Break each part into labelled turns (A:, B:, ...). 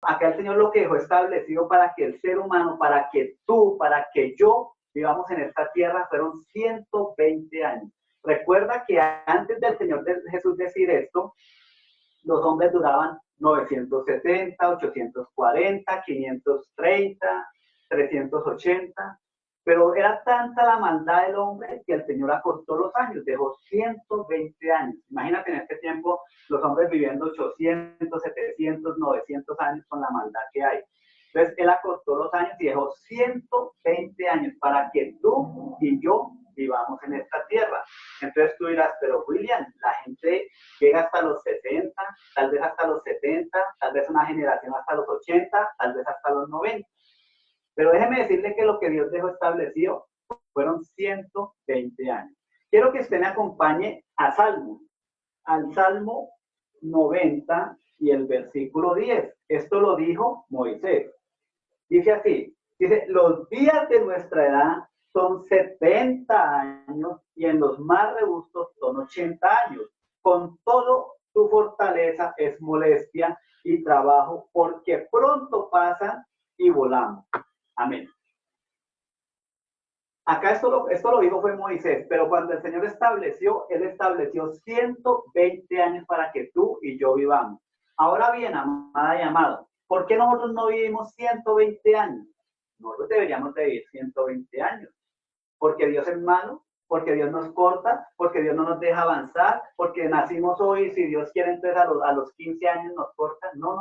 A: acá el Señor lo que dejó establecido para que el ser humano, para que tú, para que yo vivamos en esta tierra, fueron 120 años. Recuerda que antes del Señor Jesús decir esto, los hombres duraban 970, 840, 530, 380, pero era tanta la maldad del hombre que el Señor acortó los años, dejó 120 años. Imagínate en este tiempo los hombres viviendo 800, 700, 900 años con la maldad que hay. Entonces él acortó los años y dejó 120 años para que tú y yo vivamos en esta tierra. Entonces tú dirás, pero William, la gente llega hasta los 60, tal vez hasta los 70, tal vez una generación hasta los 80, tal vez hasta los 90. Pero déjeme decirle que lo que Dios dejó establecido fueron 120 años. Quiero que usted me acompañe a Salmo, al Salmo 90 y el versículo 10. Esto lo dijo Moisés. Dice así, dice, los días de nuestra edad son 70 años y en los más robustos son 80 años. Con todo, tu fortaleza es molestia y trabajo, porque pronto pasan y volamos. Amén. Acá esto lo dijo fue Moisés, pero cuando el Señor él estableció 120 años para que tú y yo vivamos. Ahora bien, amada y amado, ¿por qué nosotros no vivimos 120 años? Nosotros deberíamos de vivir 120 años. Porque Dios es malo, porque Dios nos corta, porque Dios no nos deja avanzar, porque nacimos hoy y si Dios quiere entonces a los 15 años nos corta. No.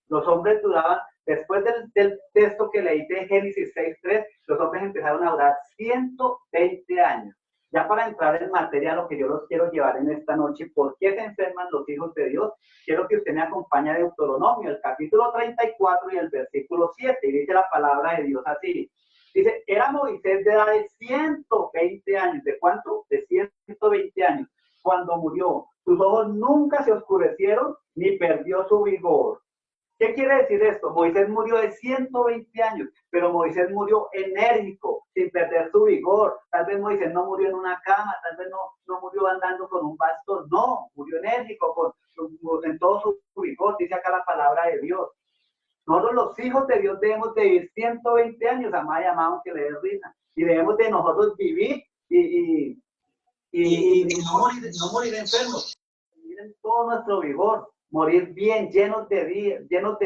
A: Los hombres duraban, después del texto que leí de Génesis 6:3, los hombres empezaron a durar 120 años. Ya para entrar en materia, lo que yo los quiero llevar en esta noche, ¿por qué se enferman los hijos de Dios? Quiero que usted me acompañe a Deuteronomio, el capítulo 34 y el versículo 7, y dice la palabra de Dios así. Dice, era Moisés de edad de 120 años. ¿De cuánto? De 120 años. Cuando murió, sus ojos nunca se oscurecieron ni perdió su vigor. ¿Qué quiere decir esto? Moisés murió de 120 años, pero Moisés murió enérgico, sin perder su vigor. Tal vez Moisés no murió en una cama, tal vez no murió andando con un bastón, no, murió enérgico, en todo su vigor, dice acá la palabra de Dios. Nosotros los hijos de Dios debemos de vivir 120 años, amada y amado, que le dé risa. Y debemos de nosotros vivir y no morir enfermos, vivir en todo nuestro vigor, morir bien, llenos de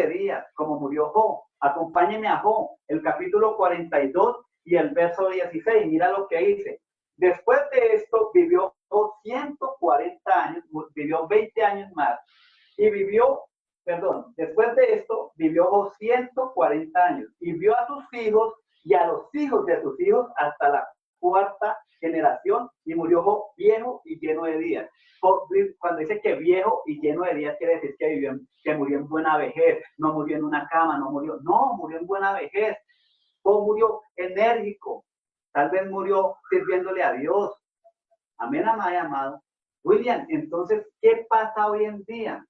A: días, como murió Job. Acompáñenme a Job, el capítulo 42 y el verso 16. Mira lo que dice. Después de esto vivió 140 años, vivió 20 años más y después de esto vivió 140 años y vio a sus hijos y a los hijos de sus hijos hasta la cuarta generación y murió viejo y lleno de días. Cuando dice que viejo y lleno de días quiere decir que murió en buena vejez, no murió en una cama, murió en buena vejez. O murió enérgico, tal vez murió sirviéndole a Dios. Amén, amada y amado. William, entonces, ¿qué pasa hoy en día?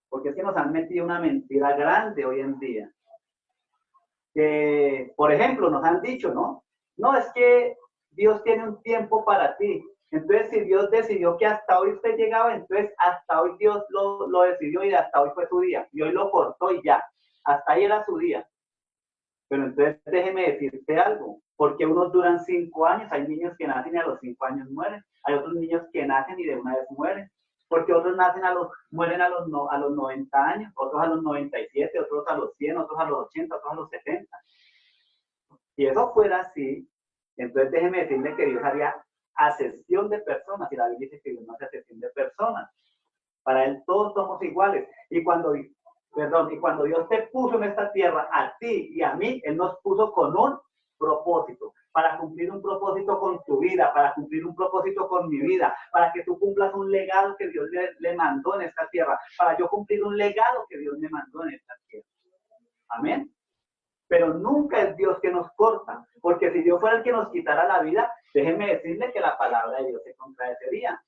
A: Porque es que nos han metido una mentira grande hoy en día. Por ejemplo, nos han dicho, no, es que Dios tiene un tiempo para ti. Entonces, si Dios decidió que hasta hoy usted llegaba, entonces hasta hoy Dios lo decidió y hasta hoy fue su día. Y hoy lo cortó y ya. Hasta ahí era su día. Pero entonces déjeme decirte algo. Porque unos duran 5 años, hay niños que nacen y a los 5 años mueren. Hay otros niños que nacen y de una vez mueren. Porque otros mueren a los 90 años, otros a los 97, otros a los 100, otros a los 80, otros a los 70. Si eso fuera así, entonces déjeme decirle que Dios haría acepción de personas, y la Biblia dice que Dios no hace acepción de personas. Para Él todos somos iguales. Y cuando Dios te puso en esta tierra, a ti y a mí, Él nos puso con un propósito, para cumplir un propósito con tu vida, para cumplir un propósito con mi vida, para que tú cumplas un legado que Dios le mandó en esta tierra, para yo cumplir un legado que Dios me mandó en esta tierra. Amén. Pero nunca es Dios que nos corta, porque si Dios fuera el que nos quitara la vida, déjeme decirle que la palabra de Dios se contradeciría.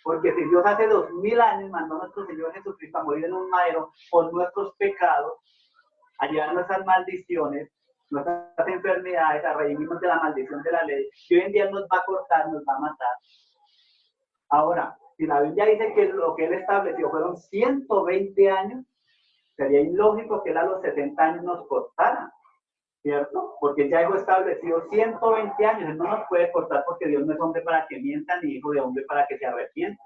A: Porque si Dios hace 2000 años mandó a nuestro Señor Jesucristo a morir en un madero por nuestros pecados, a llevar nuestras maldiciones, nuestras enfermedades, a redimirnos de la maldición de la ley, que hoy en día nos va a cortar, nos va a matar. Ahora, si la Biblia dice que lo que Él estableció fueron 120 años, Sería ilógico que él a los 70 años nos cortara, ¿cierto? Porque ya dejó establecido 120 años. Él no nos puede cortar porque Dios no es hombre para que mienta, ni hijo de hombre para que se arrepienta.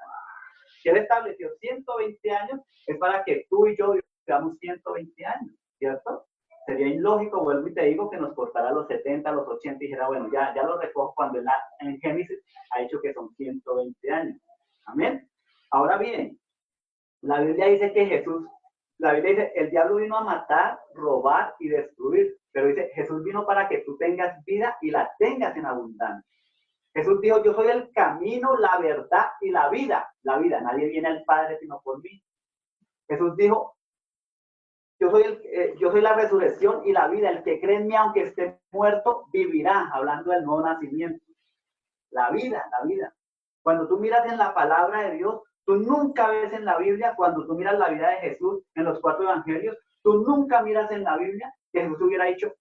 A: Si él estableció 120 años, es para que tú y yo vivamos 120 años, ¿cierto? Sería ilógico, vuelvo y te digo, que nos cortara a los 70, a los 80 y dijera, bueno, ya lo recojo cuando en Génesis ha dicho que son 120 años. Amén. Ahora bien, la Biblia dice que la Biblia dice, el diablo vino a matar, robar y destruir, pero dice, Jesús vino para que tú tengas vida y la tengas en abundancia. Jesús dijo, yo soy el camino, la verdad y la vida. La vida, nadie viene al Padre sino por mí. Jesús dijo, yo soy la resurrección y la vida. El que cree en mí, aunque esté muerto, vivirá. Hablando del nuevo nacimiento. La vida, la vida. Cuando tú miras en la palabra de Dios, tú nunca ves en la Biblia, cuando tú miras la vida de Jesús en los 4 evangelios, tú nunca miras en la Biblia que Jesús hubiera dicho,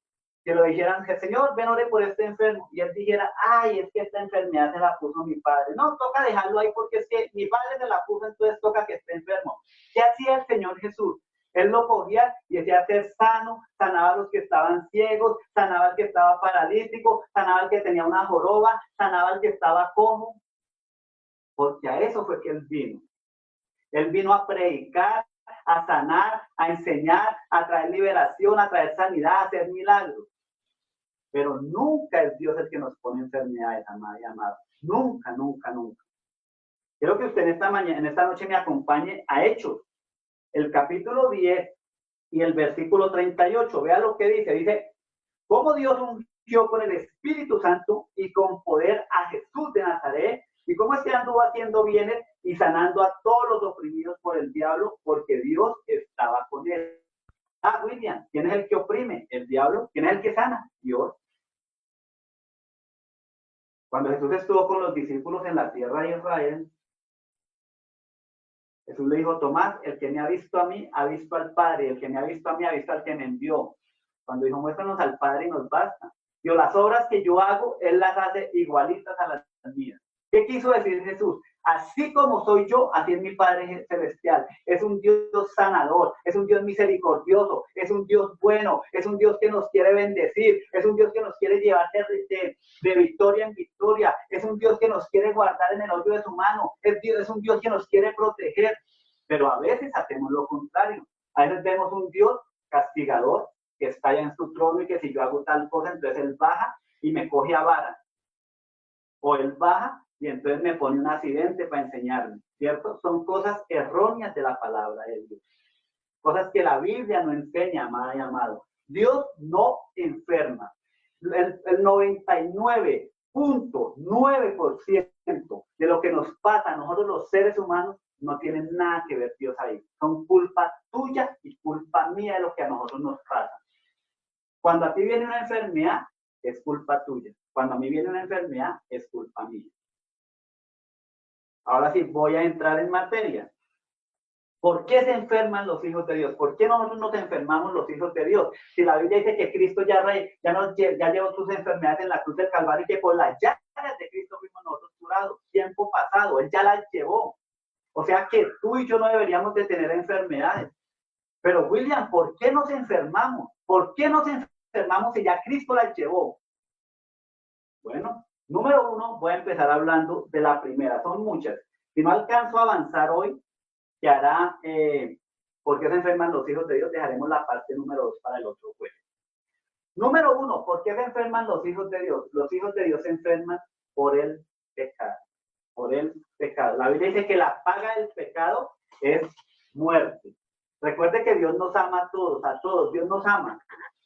A: que lo dijeran, Señor, ven, ore por este enfermo. Y él dijera, ay, es que esta enfermedad se la puso mi padre. No, toca dejarlo ahí porque es que mi padre se la puso, entonces toca que esté enfermo. ¿Qué hacía el Señor Jesús? Él lo cogía y decía ser sano, sanaba a los que estaban ciegos, sanaba al que estaba paralítico, sanaba al que tenía una joroba, sanaba al que estaba cojo. Porque a eso fue que él vino. Él vino a predicar, a sanar, a enseñar, a traer liberación, a traer sanidad, a hacer milagros. Pero nunca es Dios el que nos pone enfermedades, amada y amado. Nunca, nunca, nunca. Quiero que usted en esta noche me acompañe a Hechos, el capítulo 10 y el versículo 38. Vea lo que dice. Dice, cómo Dios ungió con el Espíritu Santo y con poder a Jesús de Nazaret, y cómo es que anduvo haciendo bienes y sanando a todos los oprimidos por el diablo, porque Dios estaba con él. Ah, William, ¿quién es el que oprime? ¿El diablo? ¿Quién es el que sana? Dios. Cuando Jesús estuvo con los discípulos en la tierra de Israel, Jesús le dijo, Tomás, el que me ha visto a mí, ha visto al Padre, el que me ha visto a mí, ha visto al que me envió. Cuando dijo, muéstranos al Padre y nos basta. Yo las obras que yo hago, Él las hace igualitas a las mías. ¿Qué quiso decir Jesús? Así como soy yo, así es mi Padre Celestial. Es un Dios sanador, es un Dios misericordioso, es un Dios bueno, es un Dios que nos quiere bendecir, es un Dios que nos quiere llevar de victoria en victoria, es un Dios que nos quiere guardar en el hoyo de su mano, es un Dios que nos quiere proteger. Pero a veces hacemos lo contrario. A veces vemos un Dios castigador que está allá en su trono y que si yo hago tal cosa, entonces Él baja y me coge a vara. O Él baja y entonces me pone un accidente para enseñarme, ¿cierto? Son cosas erróneas de la palabra de Dios. Cosas que la Biblia no enseña, amada y amado. Dios no enferma. El 99.9% de lo que nos pasa a nosotros los seres humanos no tiene nada que ver Dios ahí. Son culpa tuya y culpa mía de lo que a nosotros nos pasa. Cuando a ti viene una enfermedad, es culpa tuya. Cuando a mí viene una enfermedad, es culpa mía. Ahora sí, voy a entrar en materia. ¿Por qué se enferman los hijos de Dios? ¿Por qué nosotros nos enfermamos los hijos de Dios? Si la Biblia dice que Cristo ya llevó sus enfermedades en la cruz del Calvario y que por las llagas de Cristo fuimos nosotros curados. Tiempo pasado, Él ya las llevó. O sea que tú y yo no deberíamos de tener enfermedades. Pero William, ¿por qué nos enfermamos? ¿Por qué nos enfermamos si ya Cristo las llevó? Bueno, número 1, voy a empezar hablando de la primera. Son muchas. Si no alcanzo a avanzar hoy, que hará, ¿por qué se enferman los hijos de Dios? Dejaremos la parte número 2 para el otro jueves. Número 1, ¿por qué se enferman los hijos de Dios? Los hijos de Dios se enferman por el pecado. Por el pecado. La Biblia dice que la paga del pecado es muerte. Recuerde que Dios nos ama a todos. Dios nos ama.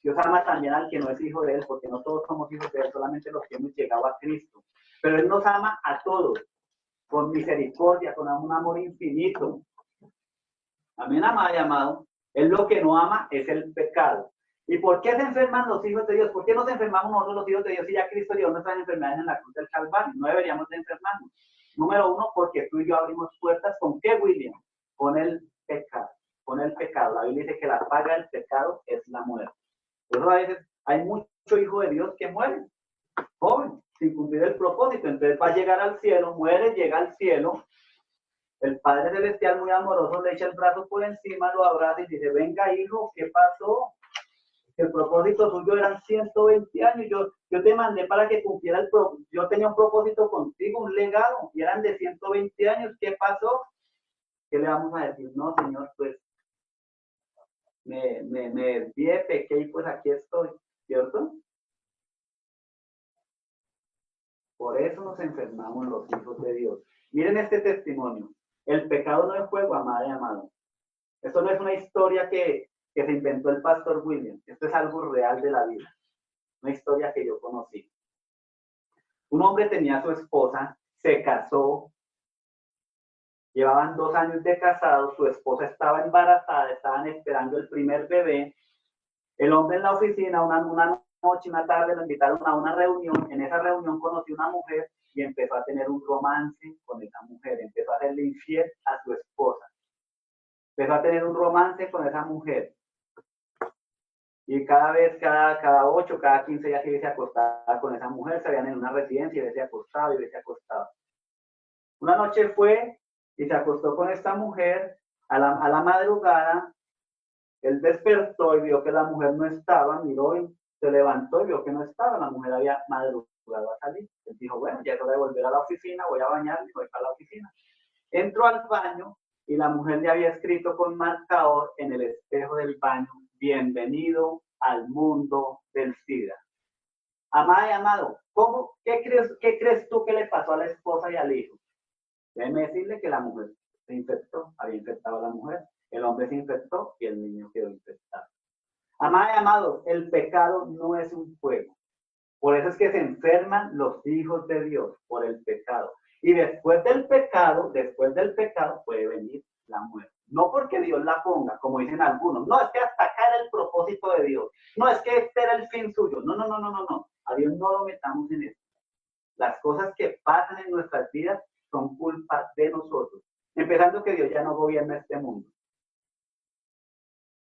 A: Dios ama también al que no es hijo de Él, porque no todos somos hijos de Él, solamente los que hemos llegado a Cristo. Pero Él nos ama a todos, con misericordia, con un amor infinito. Amén, amado y amado. Él lo que no ama es el pecado. ¿Y por qué se enferman los hijos de Dios? ¿Por qué nos enfermamos nosotros los hijos de Dios si ya Cristo llevó nuestras enfermedades en la cruz del Calvario? No deberíamos de enfermarnos. Número 1, porque tú y yo abrimos puertas. ¿Con qué, William? Con el pecado. Con el pecado. La Biblia dice que la paga del pecado es la muerte. Por eso a veces hay mucho hijo de Dios que mueren, joven, sin cumplir el propósito. Entonces va a llegar al cielo, muere, llega al cielo, El Padre Celestial, muy amoroso, le echa el brazo por encima, lo abraza y dice, venga hijo, ¿qué pasó? El propósito suyo eran 120 años. Yo te mandé para que cumpliera yo tenía un propósito contigo, un legado, y eran de 120 años. ¿Qué pasó? ¿Qué le vamos a decir? No, Señor, pues me desvié, pequé y pues aquí estoy, ¿cierto? Por eso nos enfermamos los hijos de Dios. Miren este testimonio. El pecado no es juego, amada y amado. Esto no es una historia que se inventó el pastor William. Esto es algo real de la vida. Una historia que yo conocí. Un hombre tenía a su esposa, se casó, llevaban 2 años de casado, su esposa estaba embarazada, estaban esperando el primer bebé. El hombre en la oficina, una noche, una tarde, lo invitaron a una reunión. En esa reunión conoció una mujer y empezó a tener un romance con esa mujer. Empezó a hacerle infiel a su esposa. Empezó a tener un romance con esa mujer. Y cada vez, cada 8, cada 15 días se acostaba con esa mujer, se veían en una residencia y se acostaba y se acostaba. Una noche fue y se acostó con esta mujer a la madrugada. Él despertó y vio que la mujer no estaba, miró y se levantó y vio que no estaba, la mujer había madrugado a salir. Él dijo, bueno, ya es hora de volver a la oficina, voy a bañarme y voy para la oficina. Entró al baño y la mujer le había escrito con marcador en el espejo del baño, bienvenido al mundo del SIDA. Amada y amado, qué crees tú que le pasó a la esposa y al hijo? Déjeme decirle que la mujer se infectó, había infectado a la mujer, el hombre se infectó y el niño quedó infectado. Amada y amado, el pecado no es un juego. Por eso es que se enferman los hijos de Dios, por el pecado. Y después del pecado puede venir la muerte. No porque Dios la ponga, como dicen algunos. No, es que hasta acá era el propósito de Dios. No, es que este era el fin suyo. No. A Dios no lo metamos en eso. Las cosas que pasan en nuestras vidas son culpa de nosotros. Empezando que Dios ya no gobierna este mundo.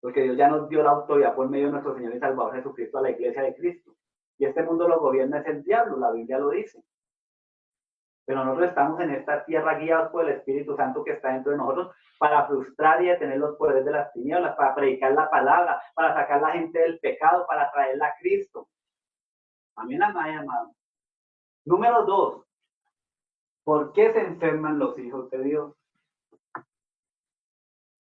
A: Porque Dios ya nos dio la autoridad por medio de nuestro Señor y Salvador Jesucristo a la iglesia de Cristo. Y este mundo lo gobierna es el diablo, la Biblia lo dice. Pero nosotros estamos en esta tierra guiados por el Espíritu Santo que está dentro de nosotros para frustrar y detener los poderes de las tinieblas, para predicar la palabra, para sacar a la gente del pecado, para traerla a Cristo. Amén, amada y amado. Número 2. ¿Por qué se enferman los hijos de Dios?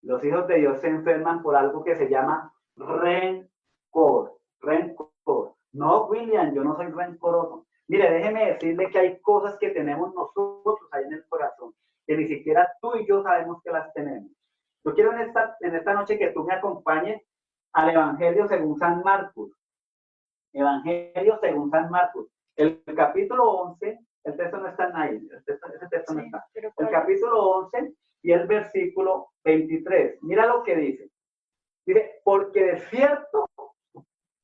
A: Los hijos de Dios se enferman por algo que se llama rencor. Rencor. No, William, yo no soy rencoroso. Mire, déjeme decirle que hay cosas que tenemos nosotros ahí en el corazón, que ni siquiera tú y yo sabemos que las tenemos. Yo quiero en esta noche que tú me acompañes al Evangelio según San Marcos. Evangelio según San Marcos. El capítulo 11, el texto no está ahí, ese texto no está. El capítulo 11 y el versículo 23. Mira lo que dice. Dice, porque de cierto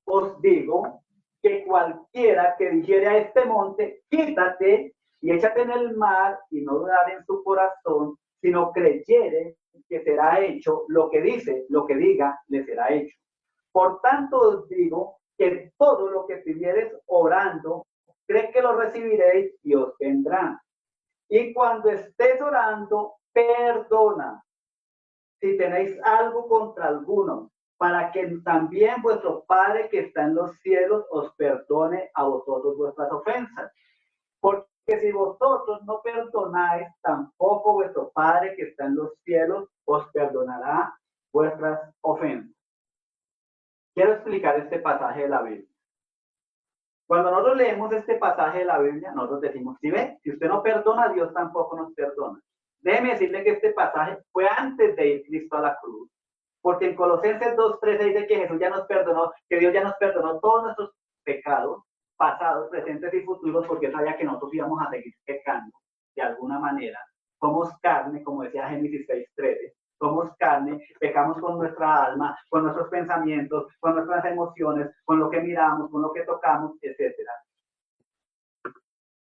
A: os digo que cualquiera que dijere a este monte, quítate y échate en el mar, y no dudar en su corazón, sino creyere que será hecho lo que dice, lo que diga, le será hecho. Por tanto os digo que todo lo que pidiereis orando, cree que lo recibiréis y os vendrá. Y cuando estés orando, perdona si tenéis algo contra alguno, para que también vuestro Padre que está en los cielos os perdone a vosotros vuestras ofensas. Porque si vosotros no perdonáis, tampoco vuestro Padre que está en los cielos os perdonará vuestras ofensas. Quiero explicar este pasaje de la Biblia. Cuando nosotros leemos este pasaje de la Biblia, nosotros decimos, si ve, si usted no perdona, Dios tampoco nos perdona. Déjeme decirle que este pasaje fue antes de ir Cristo a la cruz. Porque en Colosenses 2:13 dice que Jesús ya nos perdonó, que Dios ya nos perdonó todos nuestros pecados, pasados, presentes y futuros, porque sabía que nosotros íbamos a seguir pecando de alguna manera. Somos carne, como decía Génesis 6:13. Somos carne, pecamos con nuestra alma, con nuestros pensamientos, con nuestras emociones, con lo que miramos, con lo que tocamos, etc.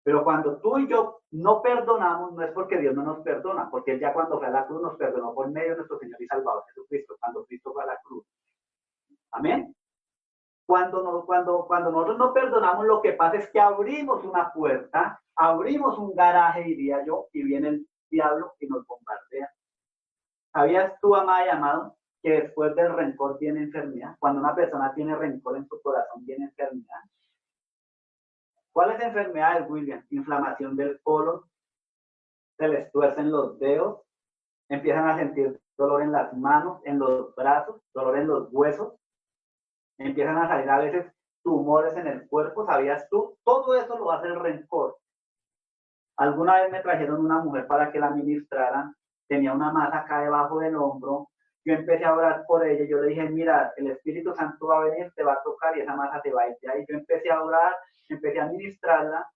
A: Pero cuando tú y yo no perdonamos, no es porque Dios no nos perdona, porque Él ya cuando fue a la cruz nos perdonó por medio de nuestro Señor y Salvador Jesucristo, cuando Cristo fue a la cruz. Amén. Cuando nosotros no perdonamos, lo que pasa es que abrimos una puerta, abrimos un garaje, diría yo, y viene diablo y nos bombardea. ¿Sabías tú, amada y amado, que después del rencor viene enfermedad? Cuando una persona tiene rencor en su corazón, viene enfermedad. ¿Cuáles enfermedades, William? Inflamación del colon, se les tuercen los dedos, empiezan a sentir dolor en las manos, en los brazos, dolor en los huesos, empiezan a salir a veces tumores en el cuerpo, ¿sabías tú? Todo eso lo hace el rencor. Alguna vez me trajeron una mujer para que la ministraran, tenía una masa acá debajo del hombro, yo empecé a orar por ella, yo le dije, mira, el Espíritu Santo va a venir, te va a tocar y esa masa te va a ir de ahí. Yo empecé a orar, empecé a ministrarla,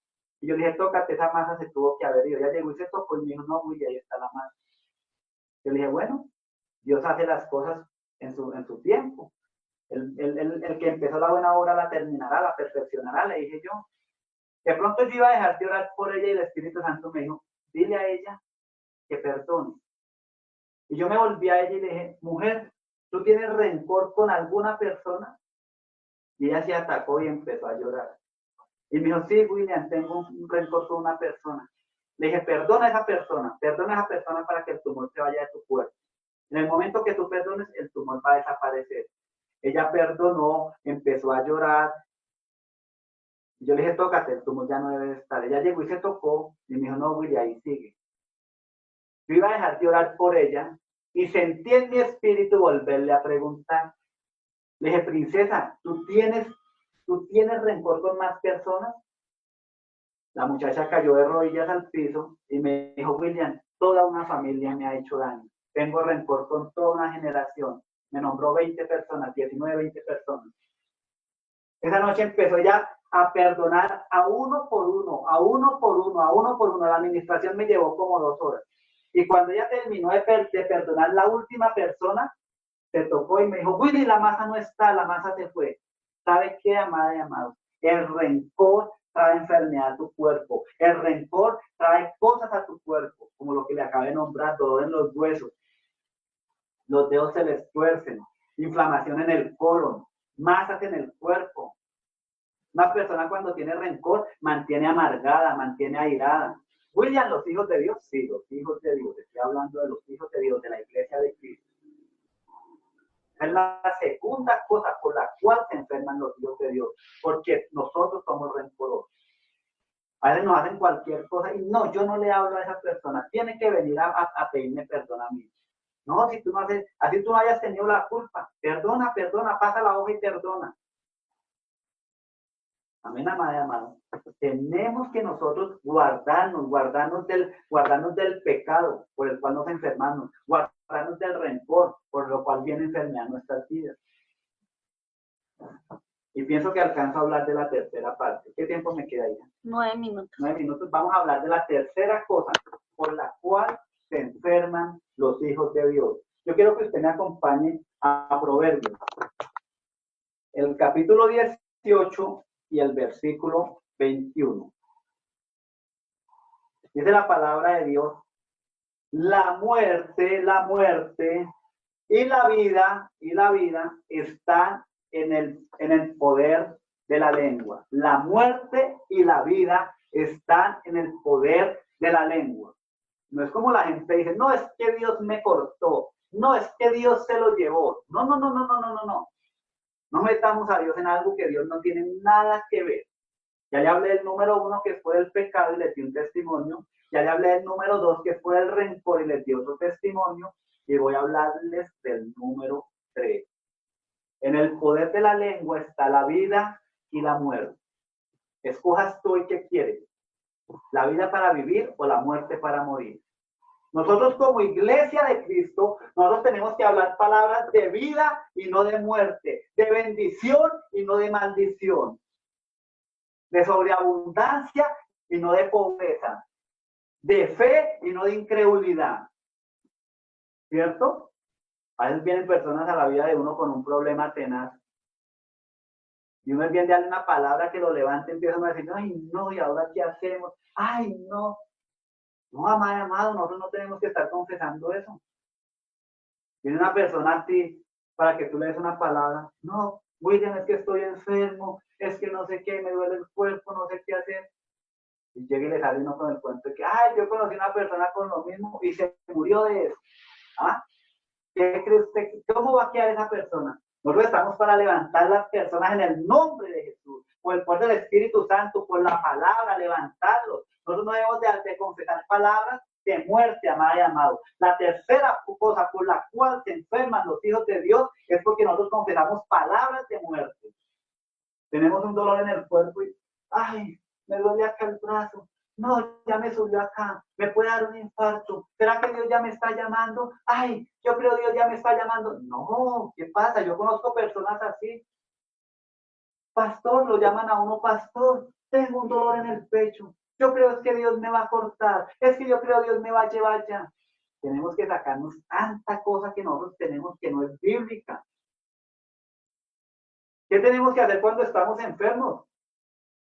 A: y yo le dije, tócate, esa masa se tuvo que haber ido. Ella llegó y se tocó y me dijo, no, y ahí está la masa. Yo le dije, bueno, Dios hace las cosas en su tiempo. El que empezó la buena obra la terminará, la perfeccionará, le dije yo. De pronto yo iba a dejar de orar por ella y el Espíritu Santo me dijo, dile a ella que perdone. Y yo me volví a ella y le dije, mujer, ¿tú tienes rencor con alguna persona? Y ella se atacó y empezó a llorar. Y me dijo, sí, William, tengo un rencor con una persona. Le dije, perdona a esa persona para que el tumor se vaya de tu cuerpo. En el momento que tú perdones, el tumor va a desaparecer. Ella perdonó, empezó a llorar. Yo le dije, tócate, el tumor ya no debe estar. Ella llegó y se tocó y me dijo, no, William, ahí sigue. Yo iba a dejar de orar por ella y sentí en mi espíritu volverle a preguntar. Le dije, princesa, ¿tú tienes rencor con más personas? La muchacha cayó de rodillas al piso y me dijo, William, toda una familia me ha hecho daño. Tengo rencor con toda una generación. Me nombró 20 personas, 19, 20 personas. Esa noche empezó ya a perdonar a uno por uno, a uno por uno, a uno por uno. La administración me llevó como 2 horas. Y cuando ella terminó de perdonar la última persona, se tocó y me dijo, Willy, la masa no está, la masa se fue. ¿Sabe qué, amada y amado? El rencor trae enfermedad a tu cuerpo. El rencor trae cosas a tu cuerpo, como lo que le acabé de nombrar, dolor en los huesos. Los dedos se les tuercen, inflamación en el colon, masas en el cuerpo. Una persona cuando tiene rencor mantiene amargada, mantiene airada. William, los hijos de Dios, sí, los hijos de Dios. Estoy hablando de los hijos de Dios, de la iglesia de Cristo. Es la segunda cosa por la cual se enferman los hijos de Dios, porque nosotros somos rencorosos. A veces nos hacen cualquier cosa y no, yo no le hablo a esa persona, tiene que venir a pedirme perdón a mí. No, si tú no haces, así tú no hayas tenido la culpa, perdona, pasa la hoja y perdona. Amén, amada y amado. Tenemos que nosotros guardarnos del pecado por el cual nos enfermamos, guardarnos del rencor por lo cual viene enfermedad en nuestras vidas. Y pienso que alcanzo a hablar de la tercera parte. ¿Qué tiempo me queda ya?
B: 9 minutos.
A: 9 minutos. Vamos a hablar de la tercera cosa por la cual se enferman los hijos de Dios. Yo quiero que usted me acompañe a Proverbios. El capítulo 18 y el versículo 21. Dice la palabra de Dios, la muerte y la vida están en el poder de la lengua. La muerte y la vida están en el poder de la lengua. No es como la gente dice, no es que Dios me cortó, no es que Dios se lo llevó. No. No metamos a Dios en algo que Dios no tiene nada que ver. Ya le hablé del número 1 que fue el pecado y le di un testimonio. Ya le hablé del número 2 que fue el rencor y le di otro testimonio. Y voy a hablarles del número 3. En el poder de la lengua está la vida y la muerte. Escojas tú y qué quieres. La vida para vivir o la muerte para morir. Nosotros como iglesia de Cristo, nosotros tenemos que hablar palabras de vida y no de muerte, de bendición y no de maldición, de sobreabundancia y no de pobreza, de fe y no de incredulidad. ¿Cierto? A veces vienen personas a la vida de uno con un problema tenaz. Y uno es bien de darle una palabra que lo levante, empiezan a decir, ay no, ¿y ahora qué hacemos? Ay no. No, amado, nosotros no tenemos que estar confesando eso. Viene una persona a ti para que tú le des una palabra. No, William, es que estoy enfermo, es que no sé qué, me duele el cuerpo, no sé qué hacer. Y llega y le sale uno con el cuento de que, ay, yo conocí a una persona con lo mismo y se murió de eso. ¿Ah? ¿Qué cree usted? ¿Cómo va a quedar esa persona? Nosotros estamos para levantar las personas en el nombre de Jesús, por el poder del Espíritu Santo, por la palabra, levantarlos. Nosotros no debemos de confesar palabras de muerte, amada y amado. La tercera cosa por la cual se enferman los hijos de Dios es porque nosotros confesamos palabras de muerte. Tenemos un dolor en el cuerpo y, ay, me duele acá el brazo. No, ya me subió acá, me puede dar un infarto. ¿Será que Dios ya me está llamando? Ay, yo creo que Dios ya me está llamando. No, ¿qué pasa? Yo conozco personas así. Pastor, lo llaman a uno pastor. Tengo un dolor en el pecho. Yo creo es que Dios me va a cortar. Es que yo creo que Dios me va a llevar ya. Tenemos que sacarnos tanta cosa que nosotros tenemos que no es bíblica. ¿Qué tenemos que hacer cuando estamos enfermos?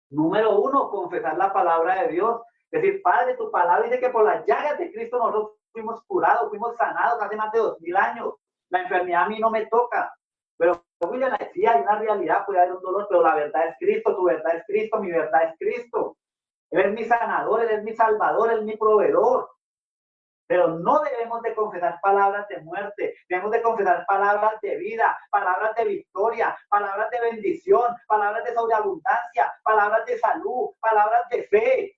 A: Número 1, confesar la palabra de Dios. Decir, Padre, tu palabra dice que por las llagas de Cristo nosotros fuimos curados, fuimos sanados hace más de 2000 años. La enfermedad a mí no me toca. Pero William decía, hay una realidad, puede haber un dolor, pero la verdad es Cristo, tu verdad es Cristo, mi verdad es Cristo. Él es mi sanador, Él es mi salvador, Él es mi proveedor. Pero no debemos de confesar palabras de muerte, debemos de confesar palabras de vida, palabras de victoria, palabras de bendición, palabras de sobreabundancia, palabras de salud, palabras de fe.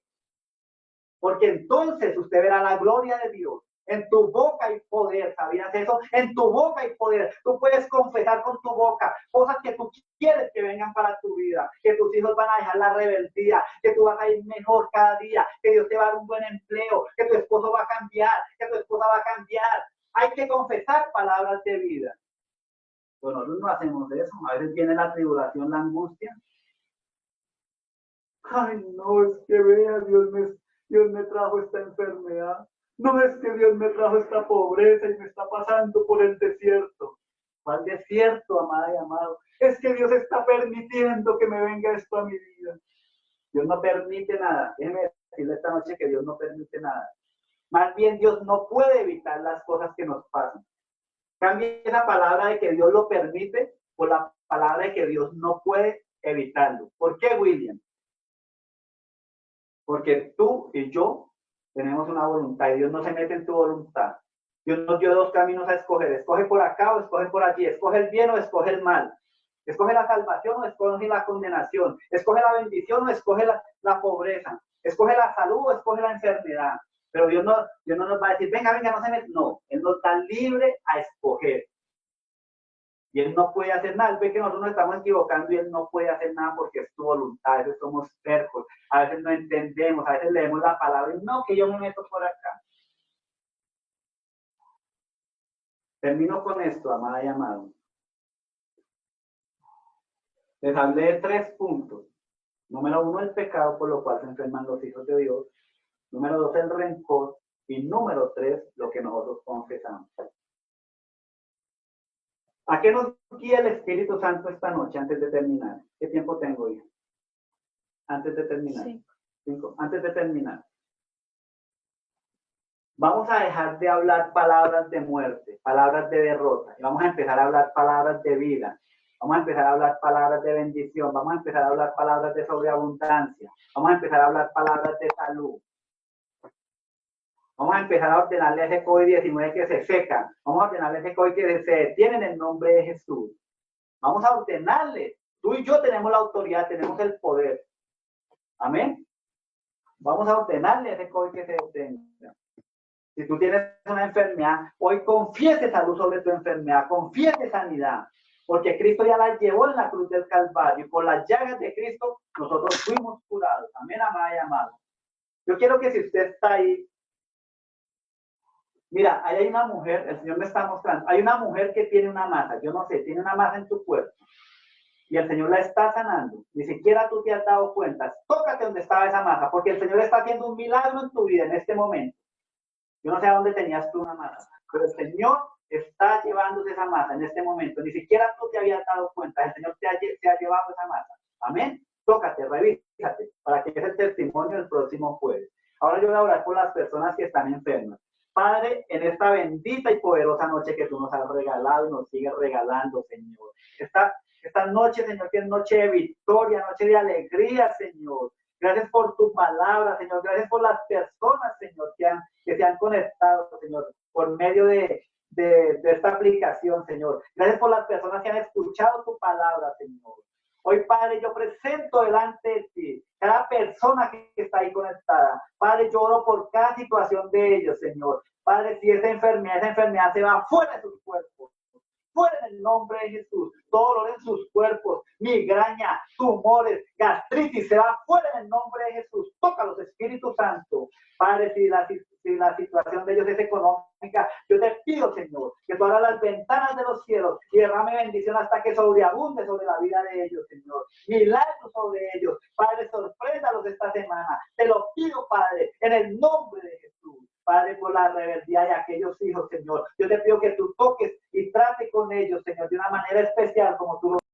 A: Porque entonces usted verá la gloria de Dios. En tu boca hay poder, ¿sabías eso? En tu boca hay poder. Tú puedes confesar con tu boca cosas que tú quieres que vengan para tu vida, que tus hijos van a dejar la rebeldía, que tú vas a ir mejor cada día, que Dios te va a dar un buen empleo, que tu esposo va a cambiar, que tu esposa va a cambiar. Hay que confesar palabras de vida. Bueno, nosotros no hacemos eso. A veces viene la tribulación, la angustia. Ay, no, es que vea, Dios me trajo esta enfermedad. No es que Dios me trajo esta pobreza y me está pasando por el desierto. ¿Cuál desierto, amada y amado? Es que Dios está permitiendo que me venga esto a mi vida. Dios no permite nada. Déjeme decirle esta noche que Dios no permite nada. Más bien Dios no puede evitar las cosas que nos pasan. Cambie esa palabra de que Dios lo permite por la palabra de que Dios no puede evitarlo. ¿Por qué, William? Porque tú y yo tenemos una voluntad y Dios no se mete en tu voluntad. Dios nos dio dos caminos a escoger. Escoge por acá o escoge por allí. Escoge el bien o escoge el mal. Escoge la salvación o escoge la condenación. Escoge la bendición o escoge la pobreza. Escoge la salud o escoge la enfermedad. Pero Dios no nos va a decir, venga, no se mete. No, Él nos da libre a escoger. Y Él no puede hacer nada. Él ve que nosotros nos estamos equivocando y Él no puede hacer nada porque es tu voluntad. A veces somos tercos, a veces no entendemos, a veces leemos la palabra y no, que yo me meto por acá. Termino con esto, amada y amado. Les hablé de 3 puntos. Número 1, el pecado por lo cual se enferman los hijos de Dios. Número 2, el rencor. Y número 3, lo que nosotros confesamos. ¿A qué nos guía el Espíritu Santo esta noche antes de terminar? ¿Qué tiempo tengo, hija? Antes de terminar. 5. Antes de terminar. Vamos a dejar de hablar palabras de muerte, palabras de derrota. Y vamos a empezar a hablar palabras de vida. Vamos a empezar a hablar palabras de bendición. Vamos a empezar a hablar palabras de sobreabundancia. Vamos a empezar a hablar palabras de salud. Vamos a empezar a ordenarle a ese COVID-19 que se seca. Vamos a ordenarle a ese COVID que se detiene en el nombre de Jesús. Vamos a ordenarle. Tú y yo tenemos la autoridad, tenemos el poder. Amén. Vamos a ordenarle a ese COVID que se detenga. Si tú tienes una enfermedad, hoy confiese salud sobre tu enfermedad, confiese sanidad, porque Cristo ya la llevó en la cruz del Calvario y por las llagas de Cristo nosotros fuimos curados. Amén, amada y amado. Yo quiero que si usted está ahí, mira, ahí hay una mujer, el Señor me está mostrando, hay una mujer que tiene una masa, yo no sé, tiene una masa en tu cuerpo y el Señor la está sanando. Ni siquiera tú te has dado cuenta. Tócate donde estaba esa masa, porque el Señor está haciendo un milagro en tu vida en este momento. Yo no sé a dónde tenías tú una masa, pero el Señor está llevándose esa masa en este momento. Ni siquiera tú te habías dado cuenta. El Señor te ha llevado esa masa. Amén. Tócate, revísate, para que ese testimonio el próximo jueves. Ahora yo voy a orar por las personas que están enfermas. Padre, en esta bendita y poderosa noche que tú nos has regalado y nos sigues regalando, Señor. Esta noche, Señor, que es noche de victoria, noche de alegría, Señor. Gracias por tu palabra, Señor. Gracias por las personas, Señor, que se han conectado, Señor, por medio de esta aplicación, Señor. Gracias por las personas que han escuchado tu palabra, Señor. Hoy, Padre, yo presento delante de ti cada persona que está ahí conectada. Padre, yo oro por cada situación de ellos, Señor. Padre, si esa enfermedad se va fuera de sus cuerpos. Fuera en el nombre de Jesús, todo dolor en sus cuerpos, migraña, tumores, gastritis, se va fuera en el nombre de Jesús. Toca los Espíritus Santos. Padre, si la situación de ellos es económica, yo te pido, Señor, que tú abras las ventanas de los cielos y derrame bendición hasta que sobreabunde sobre la vida de ellos, Señor. Milagros sobre ellos. Padre, sorpréndalos esta semana. Te lo pido, Padre, en el nombre de Jesús. Padre, por la rebeldía de aquellos hijos, Señor. Yo te pido que tú toques y trate con ellos, Señor, de una manera especial como tú lo